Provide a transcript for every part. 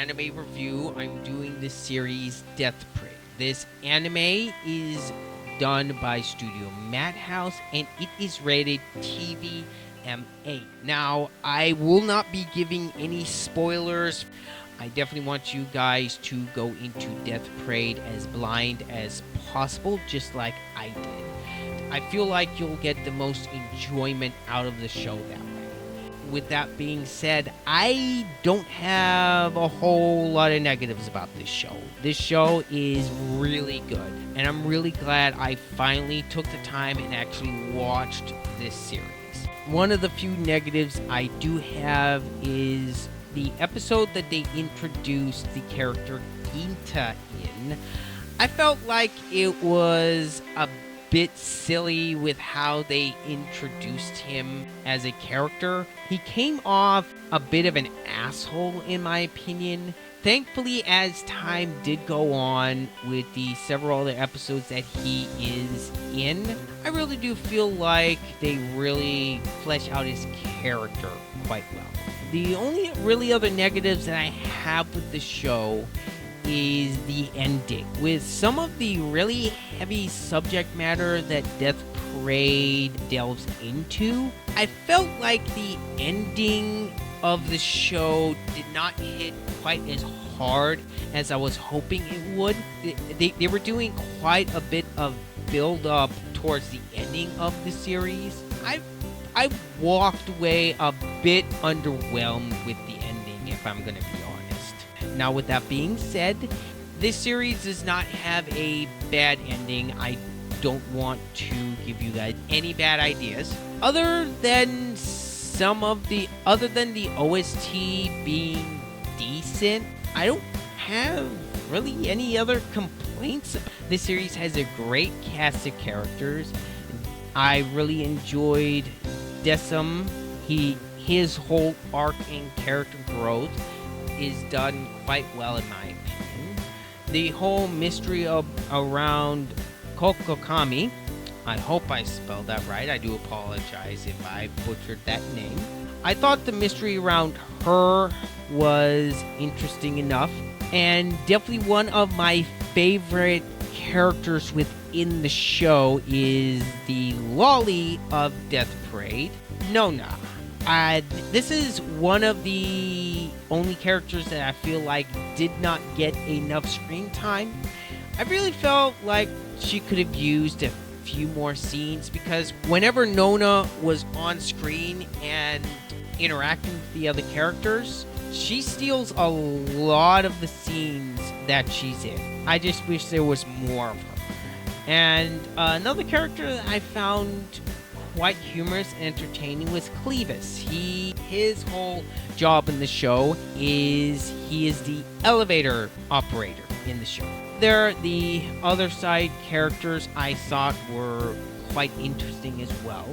anime review. I'm doing the series Death Parade. This anime is done by Studio Madhouse and it is rated TVMA. Now, I will not be giving any spoilers. I definitely want you guys to go into Death Parade as blind as possible, just like I did. I feel like you'll get the most enjoyment out of the show that way. With that being said, I don't have a whole lot of negatives about this show. This show is really good, and I'm really glad I finally took the time and actually watched this series. One of the few negatives I do have is the episode that they introduced the character Ginta in. I felt like it was a bit silly with how they introduced him as a character. He came off a bit of an asshole in my opinion. Thankfully, as time did go on with the several other episodes that he is in, I really do feel like they really flesh out his character quite well. The only really other negatives that I have with the show is the ending. With some of the really heavy subject matter that Death Parade delves into, I felt like the ending of the show did not hit quite as hard as I was hoping it would. They were doing quite a bit of build up towards the ending of the series. I walked away a bit underwhelmed with the ending, if I'm gonna be honest. Now, with that being said, this series does not have a bad ending. I don't want to give you guys any bad ideas. Other than the OST being decent, I don't have really any other complaints. This series has a great cast of characters. I really enjoyed Decim. His whole arc in character growth is done quite well in my opinion. The whole mystery around Kokokami, I hope I spelled that right. I do apologize if I butchered that name. I thought the mystery around her was interesting enough, and definitely one of my favorite characters within the show is the lolly of Death Parade, Nona. This is one of the only characters that I feel like did not get enough screen time. I really felt like she could have used a few more scenes, because whenever Nona was on screen and interacting with the other characters, she steals a lot of the scenes that she's in. I just wish there was more of her. And another character that I found quite humorous and entertaining was Clevis. His whole job in the show is he is the elevator operator in the show. The other side characters I thought were quite interesting as well.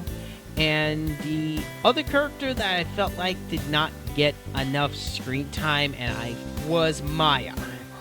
And the other character that I felt like did not get enough screen time was Maya.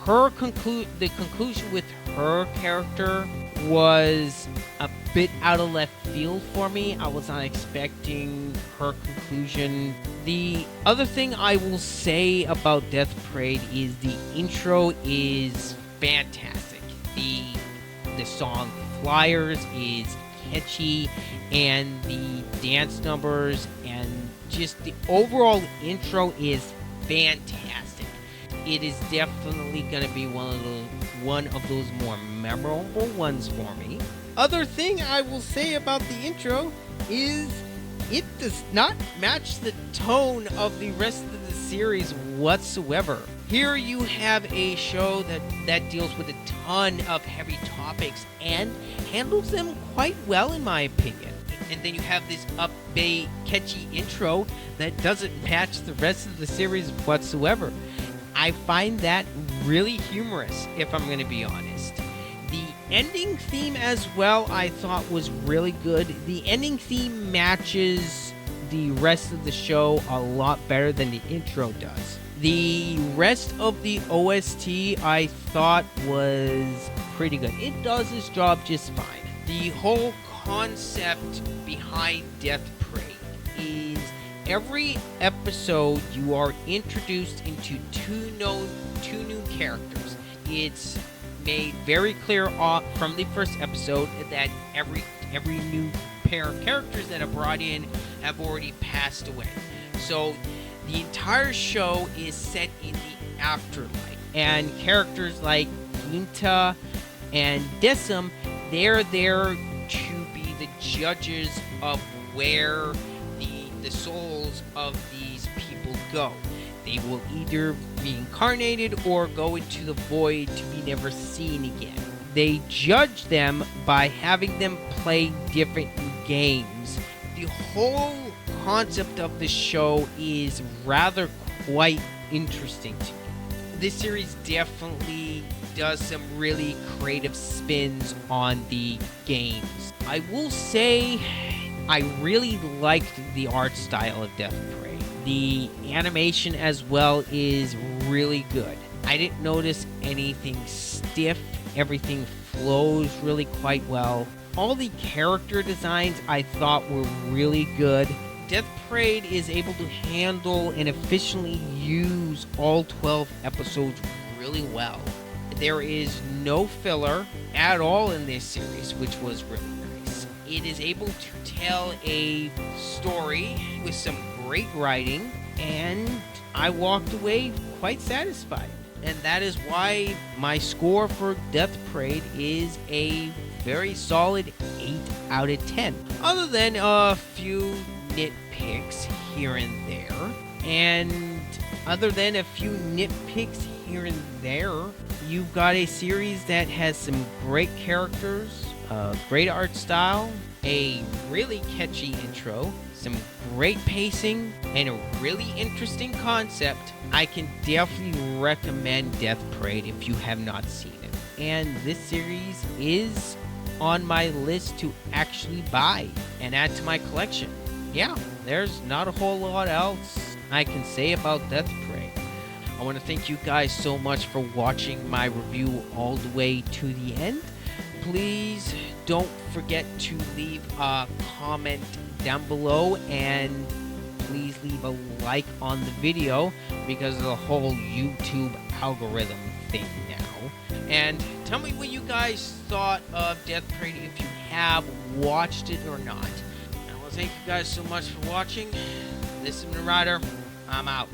The conclusion with her character was a bit out of left field for me. I was not expecting her conclusion. The other thing I will say about Death Parade is the intro is fantastic. The song Flyers is catchy, and the dance numbers and just the overall intro is fantastic. It is definitely going to be one of those more memorable ones for me. Other thing I will say about the intro is it does not match the tone of the rest of the series whatsoever. Here you have a show that deals with a ton of heavy topics and handles them quite well in my opinion. And then you have this upbeat, catchy intro that doesn't match the rest of the series whatsoever. I find that really humorous, if I'm going to be honest. The ending theme as well, I thought was really good. The ending theme matches the rest of the show a lot better than the intro does. The rest of the OST I thought was pretty good. It does its job just fine. The whole concept behind Death Parade is every episode you are introduced into two new characters. It's made very clear from the first episode that every new pair of characters that are brought in have already passed away. So the entire show is set in the afterlife, and characters like Ginta and Decim, they're there to be the judges of where the souls of these people go. They will either be incarnated or go into the void to be never seen again. They judge them by having them play different games. The whole concept of the show is rather quite interesting to me. This series definitely does some really creative spins on the games. I will say I really liked the art style of Death Parade. The animation as well is really good. I didn't notice anything stiff. Everything flows really quite well. All the character designs I thought were really good. Death Parade is able to handle and efficiently use all 12 episodes really well. There is no filler at all in this series, which was really nice. It is able to tell a story with some great writing, and I walked away quite satisfied. And that is why my score for Death Parade is a very solid 8 out of 10. Other than a few nitpicks here and there, and other than a few nitpicks here and there, you've got a series that has some great characters, great art style, a really catchy intro, some great pacing, and a really interesting concept. I can definitely recommend Death Parade if you have not seen it. And this series is on my list to actually buy and add to my collection. Yeah, there's not a whole lot else I can say about Death Parade. I want to thank you guys so much for watching my review all the way to the end. Please don't forget to leave a comment down below, and please leave a like on the video because of the whole YouTube algorithm thing now. And tell me what you guys thought of Death Parade, if you have watched it or not. I want to thank you guys so much for watching. This is Marauder. I'm out.